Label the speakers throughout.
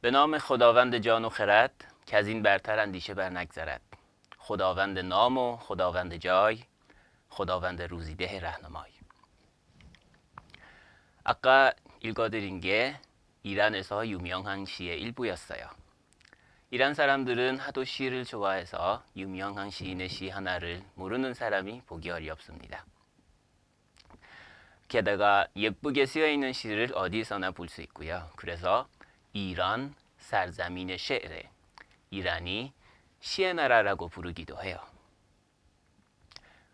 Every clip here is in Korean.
Speaker 1: به نام خداوند جان و خرد که از این برتر اندیشه بر نگذرد. خداوند نام و خداوند جای، خداوند روزیده رهنمای. 아까 읽어드린 게 이란에서 유명한 시의 일부였어요. 이란 사람들은 하도 시를 좋아해서 유명한 시인의 시 하나를 모르는 사람이 보기 어렵습니다. 게다가 예쁘게 쓰여있는 시를 어디서나 볼 수 있고요. 그래서 이란 سرزمین شعر 이란이 시의 나라라고 부르기도 해요.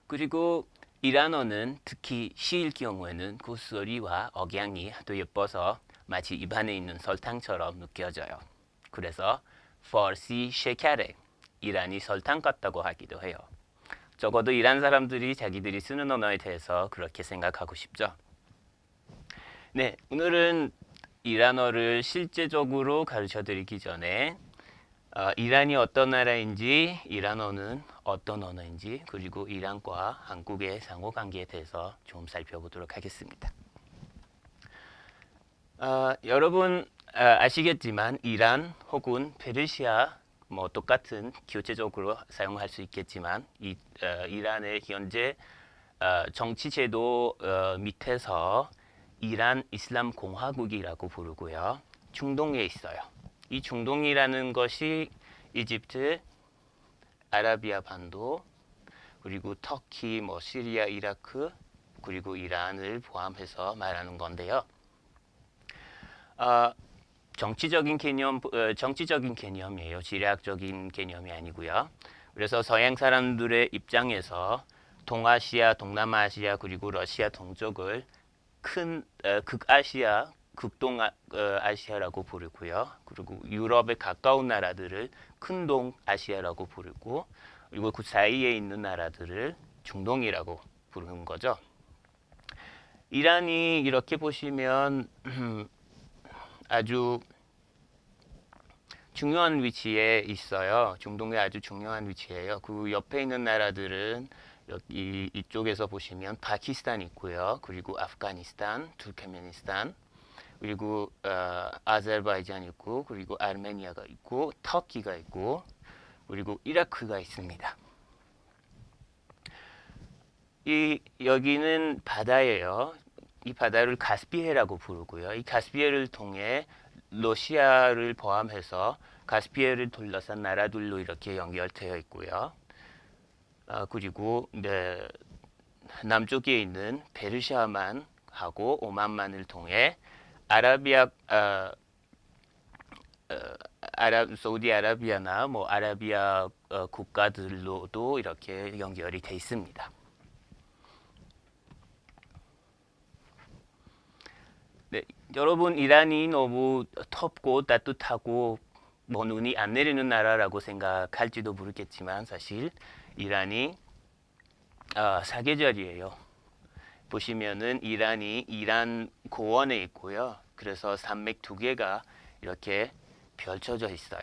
Speaker 1: 그리고 이란어는 특히 시일 경우에는 그 소리와 억양이 하도 예뻐서 마치 입안에 있는 설탕처럼 느껴져요. 그래서 파르시 셰카레, 이란이 설탕 같다고 하기도 해요. 적어도 이란 사람들이 자기들이 쓰는 언어에 대해서 그렇게 생각하고 싶죠. 네, 오늘은 이란어를 실제적으로 가르쳐드리기 전에 이란이 어떤 나라인지, 이란어는 어떤 언어인지, 그리고 이란과 한국의 상호관계에 대해서 좀 살펴보도록 하겠습니다. 여러분 아시겠지만 이란 혹은 페르시아 뭐 똑같은 교체적으로 사용할 수 있겠지만 이란의 현재 정치 제도 밑에서 이란 이슬람 공화국이라고 부르고요. 중동에 있어요. 이 중동이라는 것이 이집트, 아라비아 반도, 그리고 터키, 뭐 시리아, 이라크, 그리고 이란을 포함해서 말하는 건데요. 정치적인 개념이에요. 지리학적인 개념이 아니고요. 그래서 서양 사람들의 입장에서 동아시아, 동남아시아, 그리고 러시아 동쪽을 큰 극아시아, 극동아시아라고 부르고요. 그리고 유럽에 가까운 나라들을 큰 동아시아라고 부르고, 그리고 그 사이에 있는 나라들을 중동이라고 부르는 거죠. 이란이 이렇게 보시면 아주 중요한 위치에 있어요. 중동에 아주 중요한 위치예요. 그 옆에 있는 나라들은 여기 이쪽에서 보시면 파키스탄 있고요. 그리고 아프가니스탄, 투르크메니스탄, 그리고 아제르바이잔 있고, 그리고 아르메니아가 있고, 터키가 있고, 그리고 이라크가 있습니다. 여기는 바다예요. 이 바다를 카스피해라고 부르고요. 이 카스피해를 통해 러시아를 포함해서 카스피해를 둘러싼 나라들로 이렇게 연결되어 있고요. 그리고 남쪽에 있는 페르시아만 하고 오만만을 통해 사우디아라비아나 뭐 아라비아 국가들로도 이렇게 연결이 돼 있습니다. 네, 여러분 이란이 너무 덥고 따뜻하고 뭐 눈이 안 내리는 나라라고 생각할지도 모르겠지만 사실 이란이 사계절이에요. 보시면은 이란이 이란 고원에 있고요. 그래서 산맥 두 개가 이렇게 펼쳐져 있어요.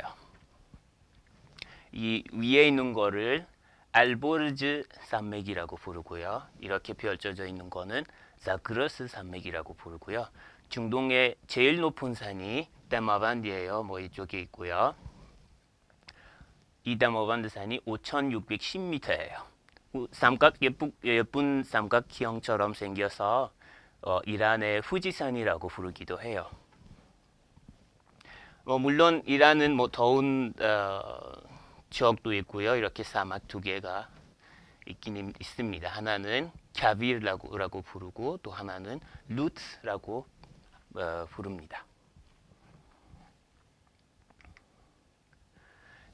Speaker 1: 이 위에 있는 거를 알보르즈 산맥이라고 부르고요. 이렇게 펼쳐져 있는 거는 자그로스 산맥이라고 부르고요. 중동의 제일 높은 산이 데마반드예요. 뭐 이쪽에 있고요. 이 데마반드 산이 5,610m예요. 예쁜 삼각형처럼 생겨서 이란의 후지산이라고 부르기도 해요. 물론 이란은 뭐 더운 지역도 있고요. 이렇게 사막 두 개가 있긴 있습니다. 하나는 캬비르라고 부르고 또 하나는 루트라고 부릅니다.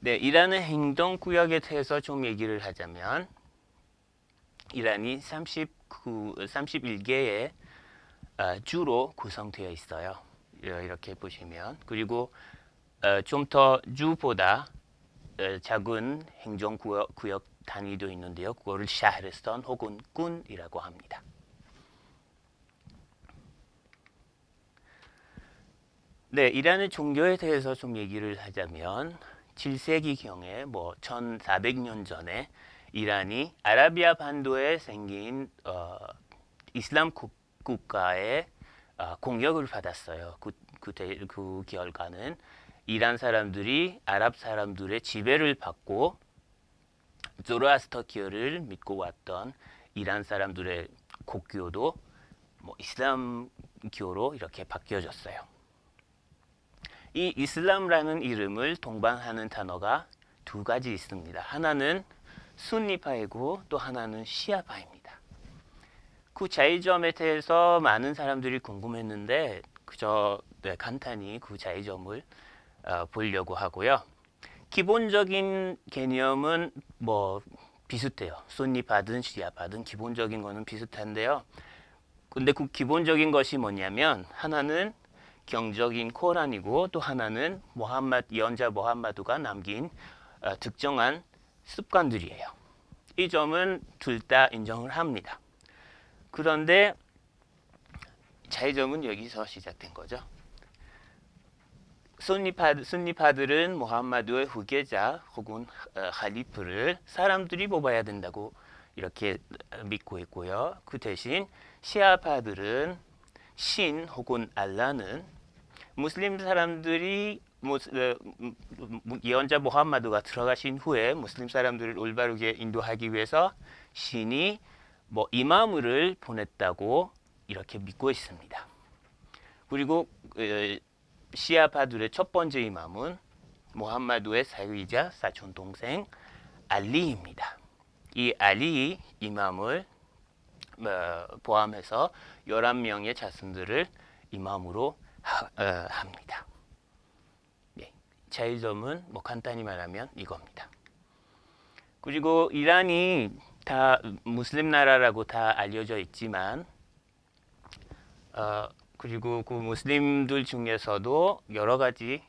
Speaker 1: 네, 이란의 행동구역에 대해서 좀 얘기를 하자면 이란이 31개의 주로 구성되어 있어요. 이렇게 보시면. 그리고 좀 더 주보다 작은 행정구역 단위도 있는데요. 그거를 샤흐르스탄 혹은 군이라고 합니다. 네, 이란의 종교에 대해서 좀 얘기를 하자면 7세기경에 뭐 1400년 전에 이란이 아라비아 반도에 생긴 이슬람 국가의 공격을 받았어요. 그 결과는 이란 사람들이 아랍 사람들의 지배를 받고 조로아스터교를 믿고 왔던 이란 사람들의 국교도 뭐 이슬람교로 이렇게 바뀌어졌어요. 이 이슬람이라는 이름을 동반하는 단어가 두 가지 있습니다. 하나는 순니파이고 또 하나는 시아파입니다. 그 차이점에 대해서 많은 사람들이 궁금했는데 그저 간단히 그 차이점을 보려고 하고요. 기본적인 개념은 뭐 비슷해요. 순니파든 시아파든 기본적인 거는 비슷한데요. 근데 그 기본적인 것이 뭐냐면 하나는 경적인 코란이고 또 하나는 예언자 모함마드가 남긴 특정한 습관들이에요. 이 점은 둘 다 인정을 합니다. 그런데 차이점은 여기서 시작된 거죠. 순니파들은 모함마드의 후계자 혹은 할리프를 사람들이 뽑아야 된다고 이렇게 믿고 있고요. 그 대신 시아파들은 신 혹은 알라는 무슬림 사람들이 예언자 모함마드가 들어가신 후에 무슬림 사람들을 올바르게 인도하기 위해서 신이 뭐 이마무를 보냈다고 이렇게 믿고 있습니다. 그리고 시아파들의 첫 번째 이맘은 모함마드의 사위이자 사촌 동생 알리입니다. 이 알리 이맘을 포함해서 11명의 자손들을 이맘으로 합니다. 네, 차이점은 뭐 간단히 말하면 이겁니다. 그리고 이란이 다 무슬림 나라라고 다 알려져 있지만 그리고 그 무슬림들 중에서도 여러 가지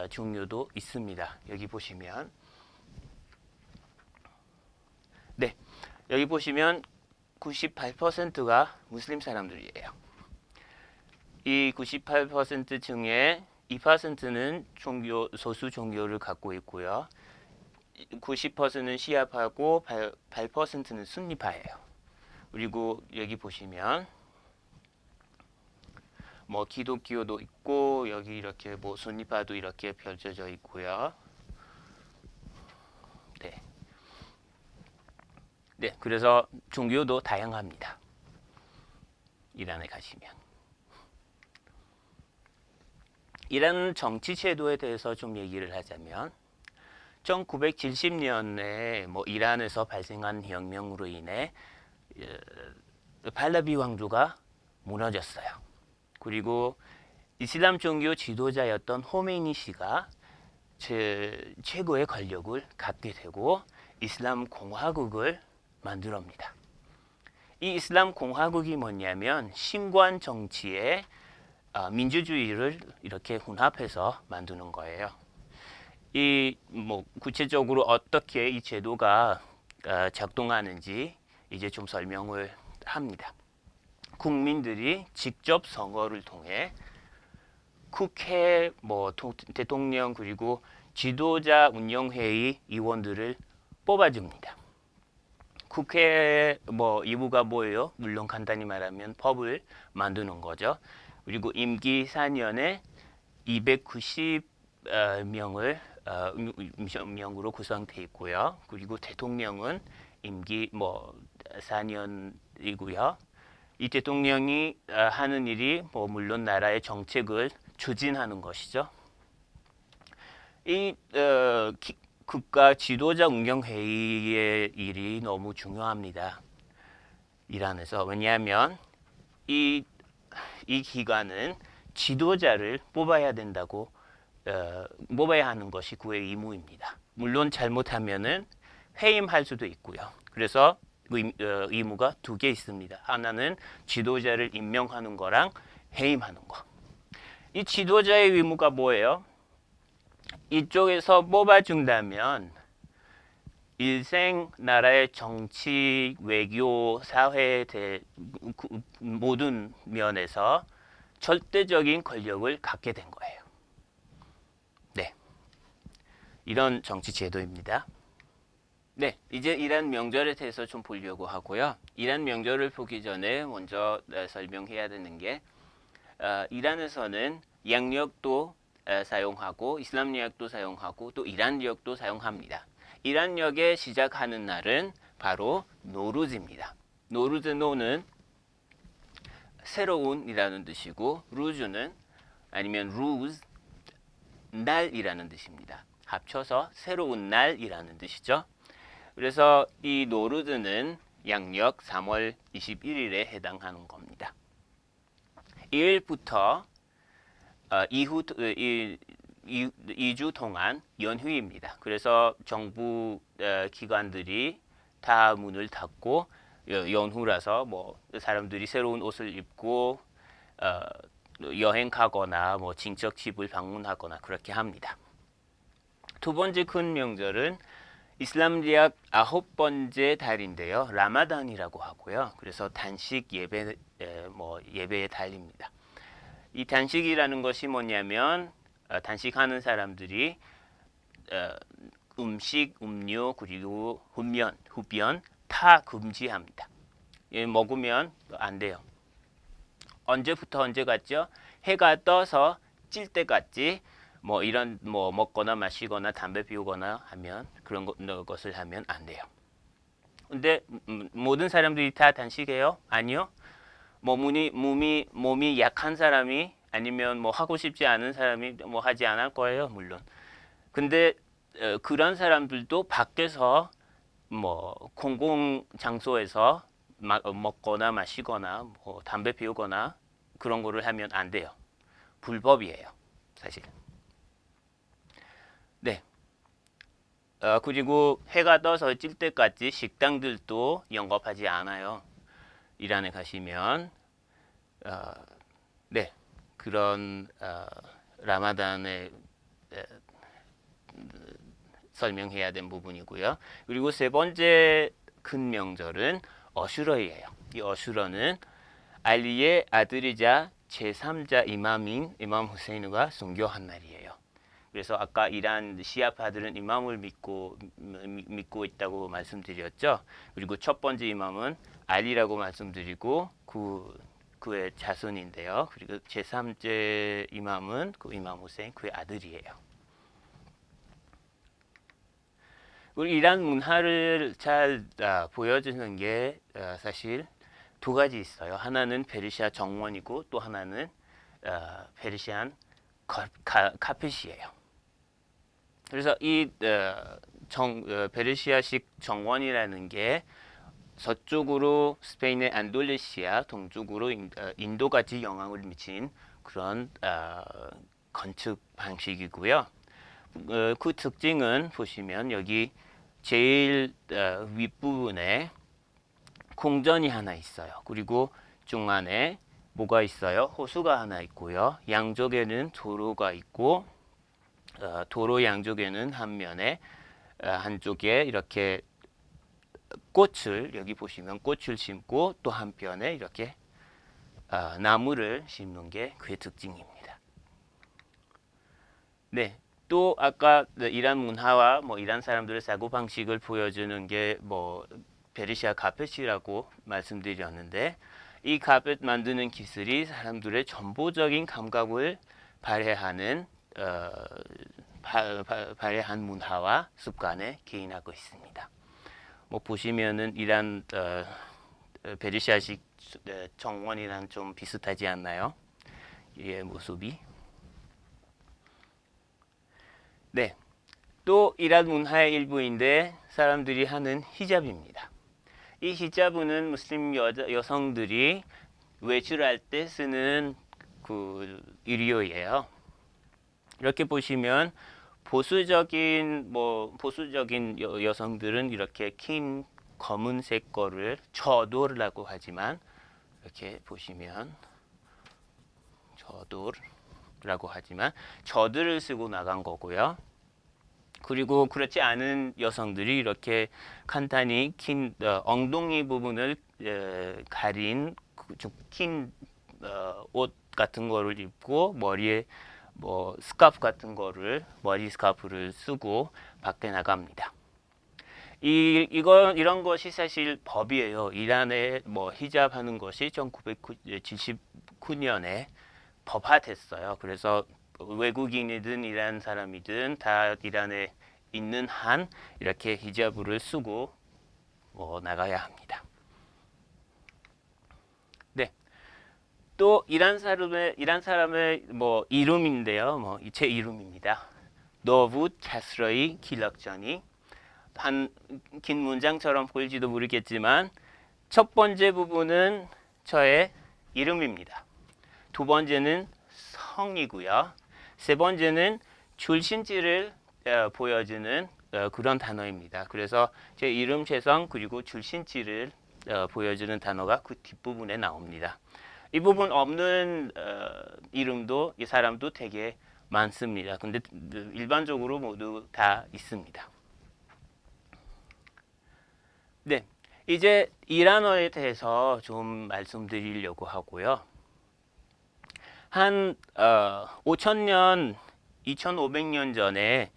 Speaker 1: 종류도 있습니다. 여기 보시면 네, 여기 보시면 98%가 무슬림 사람들이에요. 이 98% 중에 2%는 소수 종교를 갖고 있고요. 90%는 시아파고 8%는 순니파예요. 그리고 여기 보시면 뭐 기독교도 있고 여기 이렇게 뭐 순니파도 이렇게 펼쳐져 있고요. 네. 네, 그래서 종교도 다양합니다. 이란에 가시면. 이란 정치 제도에 대해서 좀 얘기를 하자면 1970년에 뭐 이란에서 발생한 혁명으로 인해 팔라비 왕조가 무너졌어요. 그리고 이슬람 종교 지도자였던 호메이니 씨가 최고의 권력을 갖게 되고 이슬람 공화국을 만들어옵니다. 이 이슬람 공화국이 뭐냐면 신관 정치에 민주주의를 이렇게 혼합해서 만드는 거예요. 이 뭐 구체적으로 어떻게 이 제도가 작동하는지 이제 좀 설명을 합니다. 국민들이 직접 선거를 통해 국회, 뭐 대통령 그리고 지도자 운영회의 의원들을 뽑아줍니다. 국회 뭐 이유가 뭐예요? 물론 간단히 말하면 법을 만드는 거죠. 그리고 임기 4년에 290명으로 구성되어 있고요. 그리고 대통령은 임기 뭐 4년이고요. 이 대통령이 하는 일이 뭐 물론 나라의 정책을 추진하는 것이죠. 이 국가 지도자 운영회의의 일이 너무 중요합니다. 이란에서. 왜냐하면 이 기관은 지도자를 뽑아야 된다고 뽑아야 하는 것이 그의 의무입니다. 물론 잘못하면은 해임할 수도 있고요. 그래서 의무가 두 개 있습니다. 하나는 지도자를 임명하는 거랑 해임하는 거. 이 지도자의 의무가 뭐예요? 이쪽에서 뽑아준다면 일생 나라의 정치, 외교, 사회 모든 면에서 절대적인 권력을 갖게 된 거예요. 네, 이런 정치 제도입니다. 네, 이제 이란 명절에 대해서 좀 보려고 하고요. 이란 명절을 보기 전에 먼저 설명해야 되는 게 이란에서는 양력도 사용하고 이슬람력도 사용하고 또 이란력도 사용합니다. 이란력에 시작하는 날은 바로 노루즈입니다. 노루즈노는 새로운이라는 뜻이고 루즈는 아니면 루즈 날이라는 뜻입니다. 합쳐서 새로운 날이라는 뜻이죠. 그래서 이 노루즈는 양력 3월 21일에 해당하는 겁니다. 1일부터 2주 동안 연휴입니다. 그래서 정부 기관들이 다 문을 닫고 연휴라서 뭐 사람들이 새로운 옷을 입고 여행 가거나 뭐 친척 집을 방문하거나 그렇게 합니다. 두 번째 큰 명절은 이슬람리학 9번째 달인데요. 라마단이라고 하고요. 그래서 단식 예배의 달입니다. 이 단식이라는 것이 뭐냐면 단식하는 사람들이 음식, 음료 그리고 흡연 다 금지합니다. 먹으면 안 돼요. 언제부터 언제까지요? 해가 떠서 찔 때까지 뭐 이런 뭐 먹거나 마시거나 담배 피우거나 하면 그런 것을 하면 안 돼요. 근데 모든 사람들이 다 단식해요? 아니요. 몸이 약한 사람이 아니면 뭐 하고 싶지 않은 사람이 뭐 하지 않을 거예요, 물론. 근데 그런 사람들도 밖에서 뭐 공공 장소에서 먹거나 마시거나 뭐 담배 피우거나 그런 거를 하면 안 돼요. 불법이에요, 사실. 네. 그리고 해가 떠서 찔 때까지 식당들도 영업하지 않아요. 이란에 가시면 네, 그런 라마단에 설명해야 된 부분이고요. 그리고 세 번째 큰 명절은 어슈러예요. 이 어슈러는 알리의 아들이자 제3자 이맘인 이맘 후세인과 순교한 날이에요. 그래서 아까 이란 시아파들은 이맘을 믿고 있다고 말씀드렸죠. 그리고 첫 번째 이맘은 알리라고 말씀드리고 그의 자손인데요. 그리고 제3제 이맘은 그 이맘 후세인 그의 아들이에요. 우리 이란 문화를 잘 보여주는 게 사실 두 가지 있어요. 하나는 페르시아 정원이고 또 하나는 페르시안 카펫이에요. 그래서 이 페르시아식 정원이라는 게 서쪽으로 스페인의 안돌레시아, 동쪽으로 인도까지 영향을 미친 그런 건축 방식이고요. 그 특징은 보시면 여기 제일 윗부분에 궁전이 하나 있어요. 그리고 중간에 뭐가 있어요? 호수가 하나 있고요. 양쪽에는 도로가 있고 도로 양쪽에는 한 면에 한쪽에 이렇게 꽃을 여기 보시면 꽃을 심고 또 한편에 이렇게 나무를 심는 게 그의 특징입니다. 네. 또 아까 이란 문화와 뭐 이란 사람들의 사고 방식을 보여주는 게 뭐 페르시아 카펫이라고 말씀드렸는데 이 카펫 만드는 기술이 사람들의 전보적인 감각을 발휘하는 발휘한 문화와 습관에 기인하고 있습니다. 뭐 보시면은 이란 페르시아식 정원이랑 좀 비슷하지 않나요? 이 모습이. 네, 또 이란 문화의 일부인데 사람들이 하는 히잡입니다. 이 히잡은 무슬림 여성들이 외출할 때 쓰는 그 의류예요. 이렇게 보시면 보수적인 여성들은 이렇게 긴 검은색 거를 저돌이라고 하지만 이렇게 보시면 저돌이라고 하지만 저들을 쓰고 나간 거고요. 그리고 그렇지 않은 여성들이 이렇게 간단히 긴 엉덩이 부분을 가린 긴 옷 같은 거를 입고 머리에 뭐 스카프 같은 거를 머리 스카프를 쓰고 밖에 나갑니다. 이런 것이 사실 법이에요. 이란에 뭐 히잡 하는 것이 1979년에 법화됐어요. 그래서 외국인이든 이란 사람이든 다 이란에 있는 한 이렇게 히잡을 쓰고 나가야 합니다. 네. 또 이란 사람의 이름인데요. 제 이름입니다. 너붓 카스러이 길락전이 한 긴 문장처럼 보일지도 모르겠지만 첫 번째 부분은 저의 이름입니다. 두 번째는 성이고요. 세 번째는 출신지를 보여주는 그런 단어입니다. 그래서 제 이름, 재성 그리고 출신지를 보여주는 단어가 그 뒷부분에 나옵니다. 이 부분 없는 이름도 이 사람도 되게 많습니다. 근데 일반적으로 모두 다 있습니다. 네, 이제 이란어에 대해서 좀 말씀드리려고 하고요. 한 5,000년, 2,500년 전에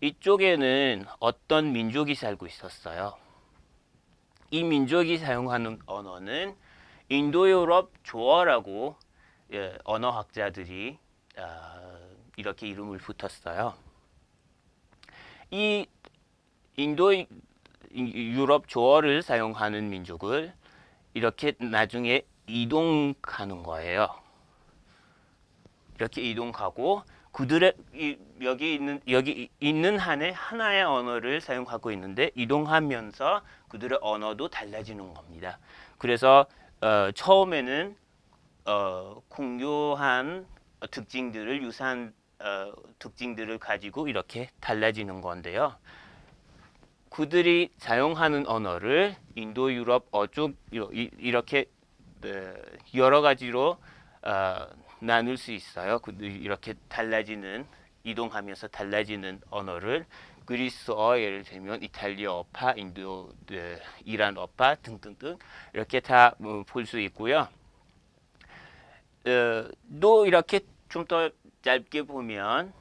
Speaker 1: 이쪽에는 어떤 민족이 살고 있었어요. 이 민족이 사용하는 언어는 인도유럽 조어라고 언어학자들이 이렇게 이름을 붙였어요. 이 인도유럽 조어를 사용하는 민족을 이렇게 나중에 이동하는 거예요. 이렇게 이동하고 그들의 여기 있는 한에 하나의 언어를 사용하고 있는데 이동하면서 그들의 언어도 달라지는 겁니다. 그래서 처음에는 공유한 특징들을 유사한 특징들을 가지고 이렇게 달라지는 건데요. 그들이 사용하는 언어를 인도 유럽 어쪽 이렇게 여러 가지로 나눌 수 있어요. 이렇게 달라지는 이동하면서 달라지는 언어를 그리스어 예를 들면 이탈리아어파, 이란어파 등등등 이렇게 다 볼 수 있고요. 또 이렇게 좀 더 짧게 보면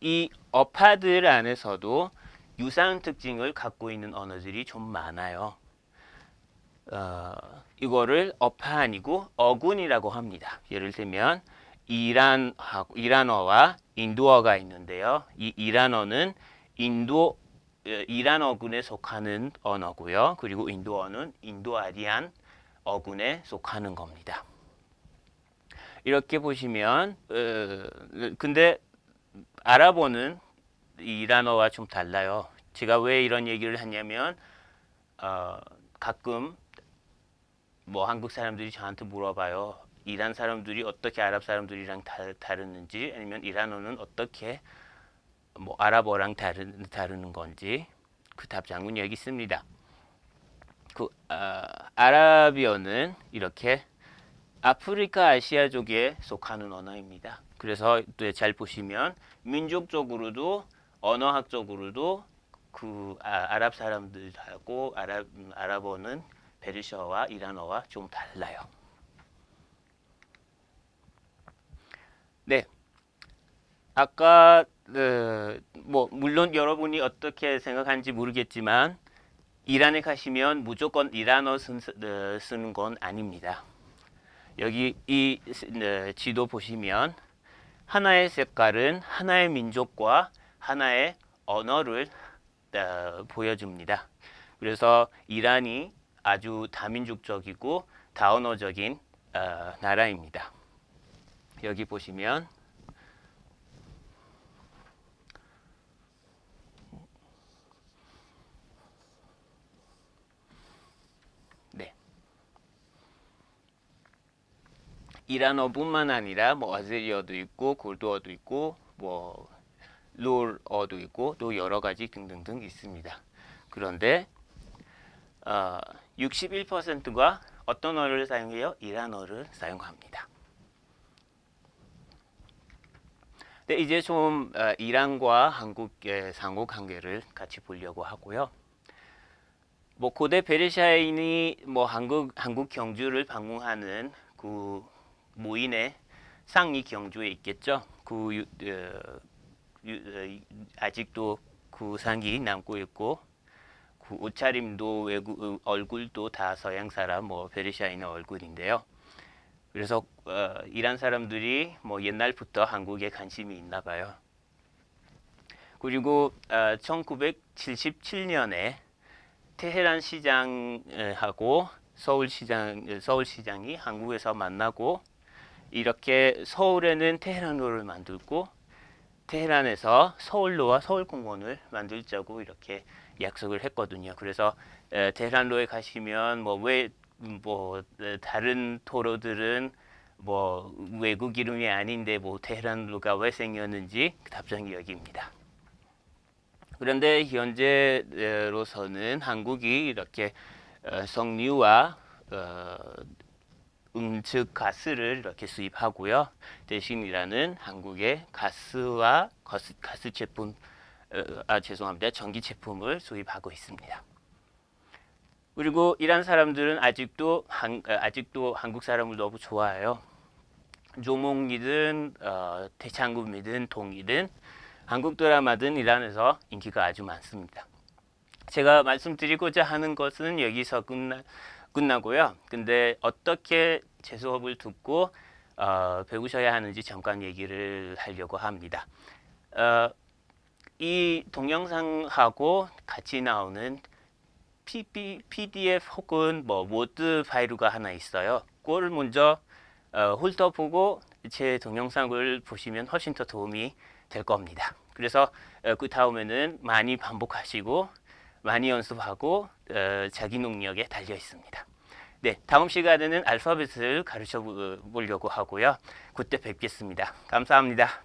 Speaker 1: 이 어파들 안에서도 유사한 특징을 갖고 있는 언어들이 좀 많아요. 이거를 어파 아니고 어군이라고 합니다. 예를 들면 이란어와 인도어가 있는데요. 이 이란어는 이란 어군에 속하는 언어고요. 그리고 인도어는 인도아리안 어군에 속하는 겁니다. 이렇게 보시면 근데 아랍어는 이란어와 좀 달라요. 제가 왜 이런 얘기를 하냐면 가끔 한국 사람들이 저한테 물어봐요. 이란 사람들이 어떻게 아랍 사람들이랑 다르는지 아니면 이란어는 어떻게 아랍어랑 다르는 건지 그 답장은 여기 있습니다. 아라비어는 이렇게 아프리카 아시아족에 속하는 언어입니다. 그래서 잘 보시면 민족적으로도 언어학적으로도 아랍 사람들하고 아랍어는 페르시아와 이란어와 좀 달라요. 네, 아까 물론 여러분이 어떻게 생각하는지 모르겠지만 이란에 가시면 무조건 이란어 쓰는 건 아닙니다. 여기 이 지도 보시면 하나의 색깔은 하나의 민족과 하나의 언어를 보여줍니다. 그래서 이란이 아주 다민족적이고 다언어적인 나라입니다. 여기 보시면 이란어뿐만 아니라 아제리어도 있고 골드어도 있고 롤어도 있고 또 여러 가지 등등등 있습니다. 그런데 61%가 어떤 언어를 사용해요? 이란어를 사용합니다. 네, 이제 좀 이란과 한국의 상호 관계를 같이 보려고 하고요. 고대 페르시아인이 한국 경주를 방문하는 그 모인의 상이 경주에 있겠죠. 아직도 그 상이 남고 있고 그 옷차림도 얼굴도 다 서양 사람 페르시아인의 얼굴인데요. 그래서 이란 사람들이 뭐 옛날부터 한국에 관심이 있나 봐요. 그리고 1977년에 테헤란 시장하고 서울시장이 한국에서 만나고 이렇게 서울에는 테헤란로를 만들고 테헤란에서 서울로와 서울공원을 만들자고 이렇게 약속을 했거든요. 그래서 테헤란로에 가시면 다른 도로들은 뭐 외국 이름이 아닌데 뭐 테헤란로가 왜 생겼는지 답장이 여기입니다. 그런데 현재로서는 한국이 이렇게 석유와 음측 가스를 이렇게 수입하고요. 대신 이란은 한국의 가스와 가스 제품, 전기 제품을 수입하고 있습니다. 그리고 이란 사람들은 아직도 한국 사람을 너무 좋아해요. 조몽이든 대창금이든 동이든 한국 드라마든 이란에서 인기가 아주 많습니다. 제가 말씀드리고자 하는 것은 여기서 끝나고요. 근데 어떻게 제 수업을 듣고 배우셔야 하는지 잠깐 얘기를 하려고 합니다. 이 동영상하고 같이 나오는 PDF 혹은 뭐 워드 파일가 하나 있어요. 그걸 먼저 훑어보고 제 동영상을 보시면 훨씬 더 도움이 될 겁니다. 그래서 그 다음에는 많이 반복하시고 많이 연습하고 자기 능력에 달려 있습니다. 네, 다음 시간에는 알파벳을 가르쳐 보려고 하고요. 그때 뵙겠습니다. 감사합니다.